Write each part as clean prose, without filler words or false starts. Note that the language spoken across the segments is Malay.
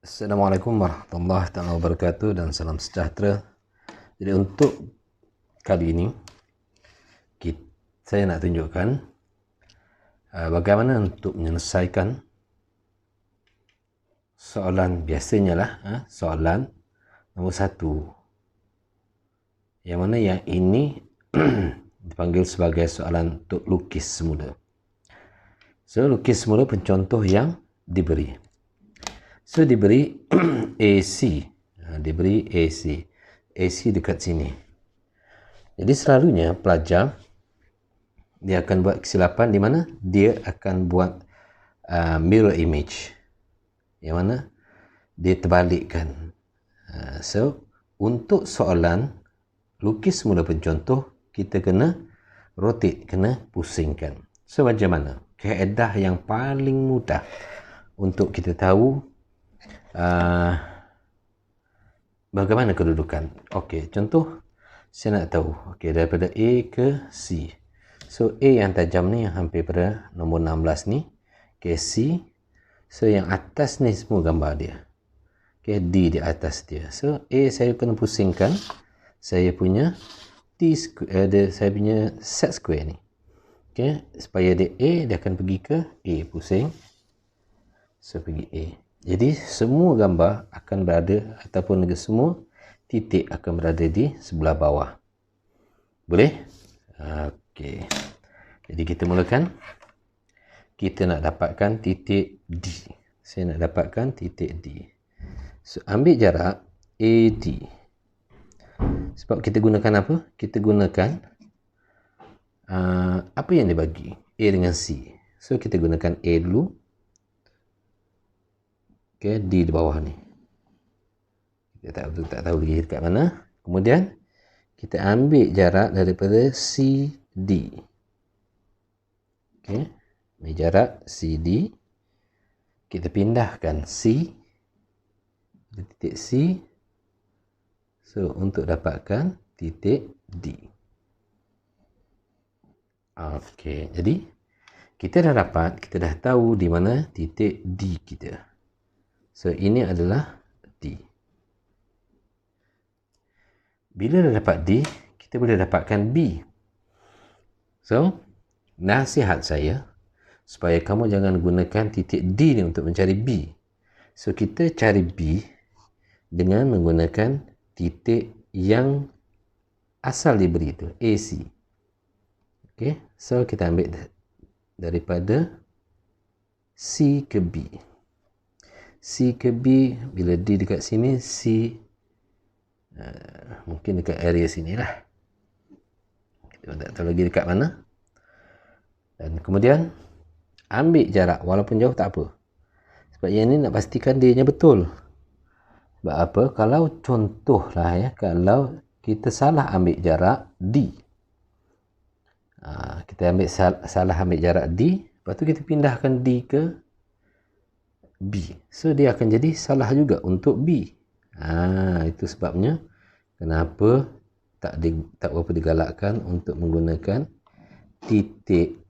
Assalamualaikum warahmatullahi wabarakatuh dan salam sejahtera. Jadi untuk kali ini saya nak tunjukkan bagaimana untuk menyelesaikan soalan biasanya lah, soalan nombor 1, yang mana yang ini dipanggil sebagai soalan untuk lukis semula. So lukis semula pencontoh yang diberi. So diberi AC, diberi AC dekat sini. Jadi selalunya pelajar dia akan buat kesilapan di mana dia akan buat mirror image, yang mana dia terbalikkan. So untuk soalan lukis semula pencontoh, kita kena rotate, kena pusingkan. So macam mana? Kaedah yang paling mudah untuk kita tahu bagaimana kedudukan. Okey, contoh saya nak tahu, okey, daripada A ke C. So A yang tajam ni, yang hampir pada nombor 16 ni, okey, C. So yang atas ni semua gambar dia. Okey, D di atas dia. So A saya kena pusingkan saya punya saya punya set square ni. Okey, supaya dia A, dia akan pergi ke A, pusing. So pergi A. Jadi semua gambar akan berada, ataupun semua titik akan berada di sebelah bawah. Boleh? Okey. Jadi kita mulakan. Kita nak dapatkan titik D. Saya nak dapatkan titik D. So ambil jarak AD. Sebab kita gunakan apa? Kita gunakan apa yang dibagi? A dengan C. So kita gunakan A dulu. Okay, D di bawah ni. Kita tak tahu lagi dekat mana. Kemudian kita ambil jarak daripada CD. Okay, ambil jarak CD. Kita pindahkan C, titik C. So untuk dapatkan titik D. Okay, jadi kita dah dapat, kita dah tahu di mana titik D kita. So ini adalah D. Bila dah dapat D, kita boleh dapatkan B. So nasihat saya supaya kamu jangan gunakan titik D ni untuk mencari B. So kita cari B dengan menggunakan titik yang asal diberi itu, AC. Okay, so kita ambil daripada C ke B. C ke B, bila D dekat sini, C mungkin dekat area sini lah. Kita tak tahu lagi dekat mana. Dan kemudian ambil jarak, walaupun jauh tak apa. Sebab yang ni nak pastikan dia nya betul. Sebab apa? Kalau contoh lah ya, kalau kita salah ambil jarak D, kita ambil salah ambil jarak D, lepas tu kita pindahkan D ke B. So dia akan jadi salah juga untuk B. Itu sebabnya kenapa tak berapa digalakkan untuk menggunakan titik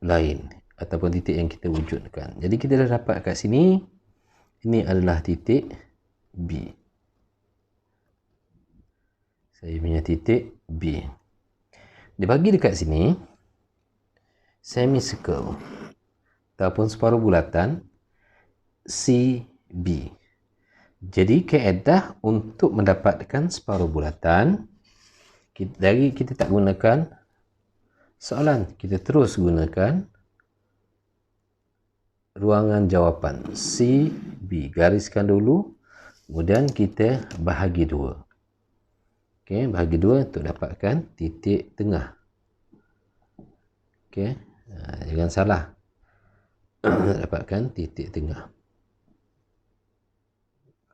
lain ataupun titik yang kita wujudkan. Jadi kita dah dapat kat sini, ini adalah titik B. Saya punya titik B. Dia bagi dekat sini semicircle ataupun separuh bulatan CB. Jadi kaedah untuk mendapatkan separuh bulatan, kita tak gunakan soalan, kita terus gunakan ruangan jawapan CB. Gariskan dulu, kemudian kita bahagi 2. Okey, bahagi 2 untuk dapatkan titik tengah. Okey, jangan salah. Dapatkan titik tengah.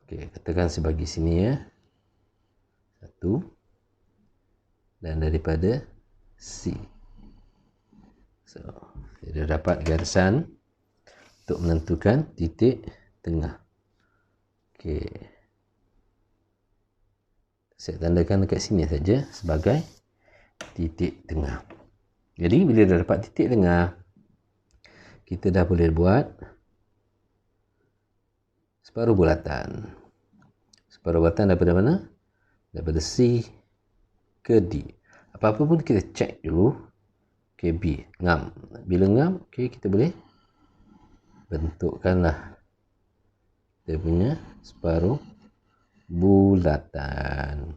Okey, katakan sebagi sini ya. 1. Dan daripada C. So, kita dah dapat garisan untuk menentukan titik tengah. Okey. Saya tandakan dekat sini saja sebagai titik tengah. Jadi bila dah dapat titik tengah, kita dah boleh buat separuh bulatan. Separuh bulatan daripada mana? Daripada C ke D. Apa-apa pun kita cek dulu. Okay, B. Ngam. Bila ngam, okay, kita boleh bentukkanlah dia punya separuh bulatan.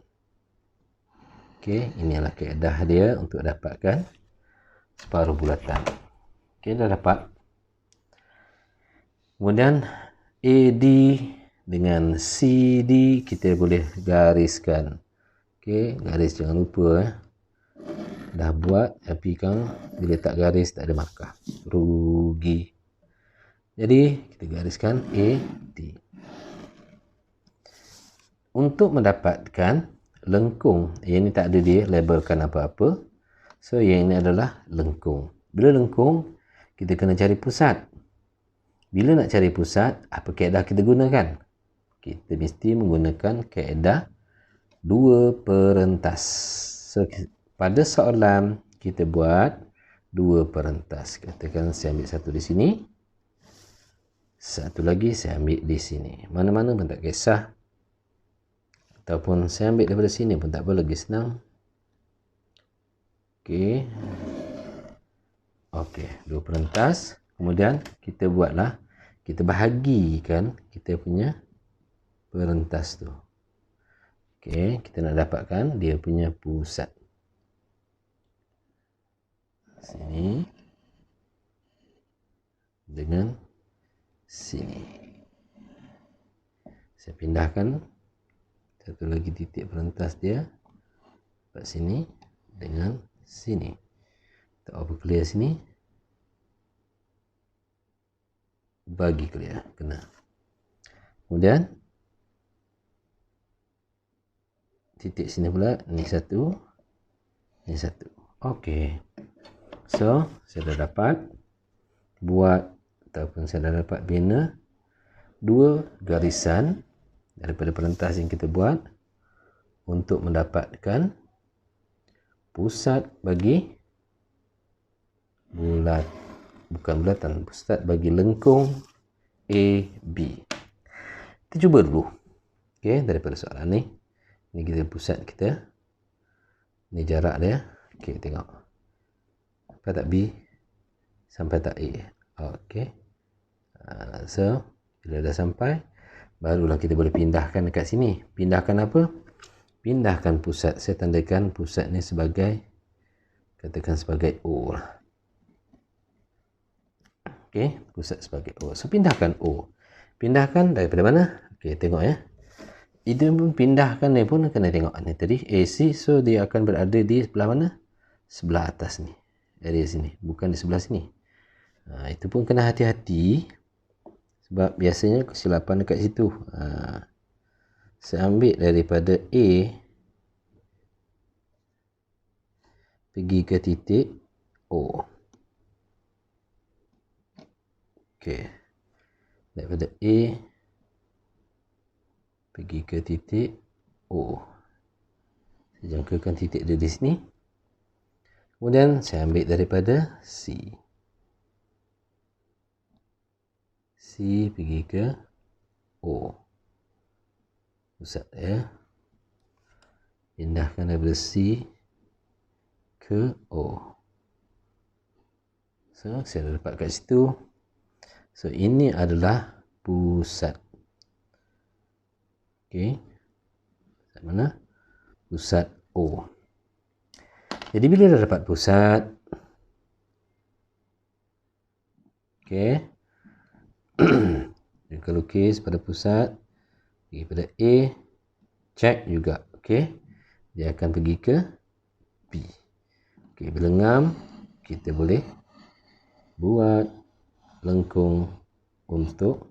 Okay, inilah kaedah dia untuk dapatkan separuh bulatan. Okay, dah dapat. Kemudian AD dengan CD kita boleh gariskan. Okay, garis jangan lupa. Dah buat tapi kan bila tak garis tak ada markah. Rugi. Jadi kita gariskan AD. Untuk mendapatkan lengkung, yang ini tak ada dia labelkan apa-apa. So yang ini adalah lengkung. Bila lengkung, kita kena cari pusat. Bila nak cari pusat, apa kaedah kita gunakan? Kita mesti menggunakan kaedah dua perentas. So pada soalan kita buat dua perentas. Katakan saya ambil satu di sini, satu lagi saya ambil di sini. Mana-mana pun tak kisah. Ataupun saya ambil daripada sini pun tak apa, lagi senang. Okey. Okey, dua perentas. Kemudian kita buatlah, kita bahagikan kita punya perentas tu. Okey, kita nak dapatkan dia punya pusat. Sini dengan sini. Saya pindahkan satu lagi titik perentas dia kat sini dengan sini. Tak apa, clear sini. Bagi clear, kena. Kemudian titik sini pula, ni satu, ni satu. Okey. So, saya dah dapat buat ataupun saya dah dapat bina dua garisan daripada perentas yang kita buat untuk mendapatkan pusat bagi bulat, bukan bulatan, pusat bagi lengkung AB. Kita cuba dulu. Okey, daripada soalan ni. Ni kita pusat kita. Ni jarak dia. Okey, tengok. Sampai tak B, sampai tak A. Okey. So, bila dah sampai, barulah kita boleh pindahkan dekat sini. Pindahkan apa? Pindahkan pusat. Saya tandakan pusat ni sebagai, katakan sebagai O lah. Okey, pusat sebagai O. So, pindahkan O. Pindahkan daripada mana? Okey, tengok ya. Itu pun pindahkan ni pun kena tengok. Ni tadi AC, so dia akan berada di sebelah mana? Sebelah atas ni. Area sini, bukan di sebelah sini. Itu pun kena hati-hati. Sebab biasanya kesilapan dekat situ. Saya ambil daripada A pergi ke titik O. Okey. Daripada A pergi ke titik O. Saya jangkakan titik dia di sini. Kemudian saya ambil daripada C. C pergi ke O. Pusat ya. Pindahkan daripada C ke O. So, saya dah dapat kat situ. So, ini adalah pusat. Okey. Pusat mana? Pusat O. Jadi bila dah dapat pusat, okey, kita lukis pada pusat, pergi pada A, check juga, okey, dia akan pergi ke B. Okey, bila ngam, kita boleh buat lengkung untuk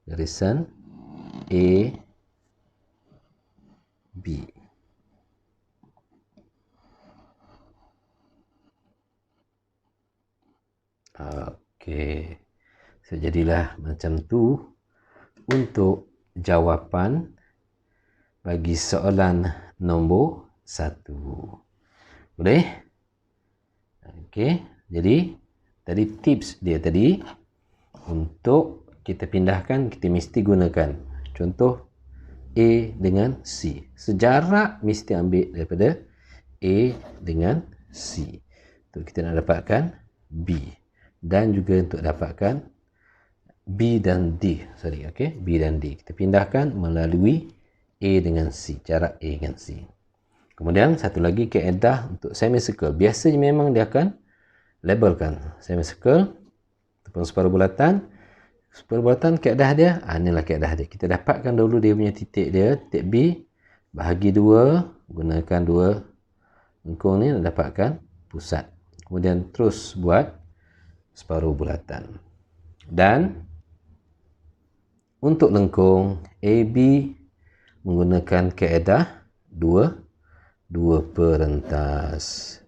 garisan A, B. Okey. So, jadilah macam tu untuk jawapan bagi soalan nombor 1. Boleh? Okey. Jadi, tadi tips dia tadi untuk kita pindahkan, kita mesti gunakan. Contoh A dengan C. Sejarak mesti ambil daripada A dengan C. Untuk kita nak dapatkan B. Dan juga untuk dapatkan B dan D. B dan D. Kita pindahkan melalui A dengan C. Jarak A dengan C. Kemudian satu lagi kaedah untuk semicircle. Biasanya memang dia akan labelkan semicircle ataupun separuh bulatan. Separuh bulatan kaedah dia, inilah kaedah dia. Kita dapatkan dulu dia punya titik dia, titik B, bahagi 2, gunakan 2 lengkung ni nak dapatkan pusat. Kemudian terus buat separuh bulatan. Dan untuk lengkung AB menggunakan kaedah 2 perentas.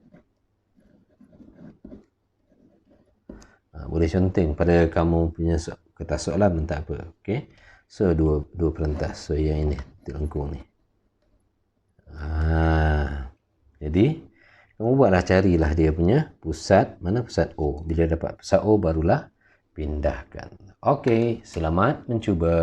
Boleh conteng pada kamu punya kertas soalan pun tak apa. Okay? So, dua perentas. So, yang ini, titik lengkung ni. Jadi, kamu buatlah, carilah dia punya pusat. Mana pusat O? Bila dapat pusat O, barulah pindahkan. Okey, selamat mencuba.